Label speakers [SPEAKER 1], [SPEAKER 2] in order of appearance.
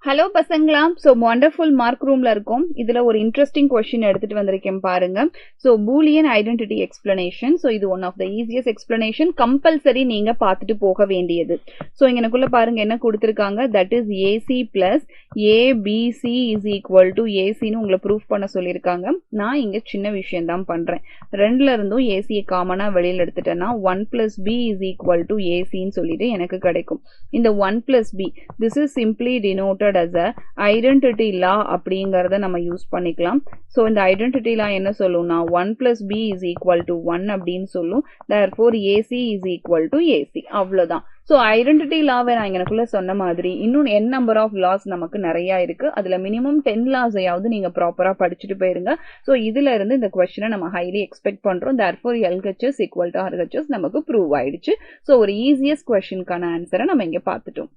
[SPEAKER 1] Hello பசங்களா. So wonderful mark ரூம்ல இருக்கும். இதுல ஒரு இன்ட்ரெஸ்டிங் கொஸ்டின் எடுத்துட்டு வந்திருக்கேன் பாருங்க. So Boolean identity explanation. So இது one of the easiest explanation. Compulsory நீங்க பார்த்துட்டு போக வேண்டியது. ஸோ இங்கனக்குள்ள பாருங்க என்ன கொடுத்துருக்காங்க. That is AC plus ABC is equal to ஏசின்னு உங்களை ப்ரூஃப் பண்ண சொல்லியிருக்காங்க. நான் இங்க சின்ன விஷயம் தான் பண்றேன். ரெண்டுல இருந்தும் ஏசியை காமனா வெளியில் எடுத்துட்டேன்னா 1 plus B is equal to ஏசின்னு சொல்லிட்டு எனக்கு கிடைக்கும். இந்த 1 plus B this is simply denoted as a identity law அப்படிங்கறத நம்ம யூஸ் பண்ணிக்கலாம். சோ இந்த ஐடென்டிட்டி லா என்ன சொல்லும்னா 1 plus b is equal to 1 அப்படின்னு சொல்லும். therefore ac is equal to ac. அவ்வளவுதான். சோ ஐடென்டிட்டி லாவை நான் எனக்குள்ள சொன்ன மாதிரி இன்னும் n நம்பர் ஆஃப் லாஸ் நமக்கு நிறைய இருக்கு. அதுல மினிமம் 10 லாஸையாவது நீங்க ப்ராப்பரா படிச்சுட்டு போயிருங்க. சோ இதுல இருந்து இந்த கொஸ்டினை நம்ம ஹைலி எக்ஸ்பெக்ட் பண்றோம். therefore LHS equal to RHS நமக்கு ப்ரூவ் ஆயிடுச்சு. சோ ஒரு ஈஸியஸ்ட் கொஸ்டினுக்கான ஆன்சரை நம்ம இங்க பார்த்துட்டோம்.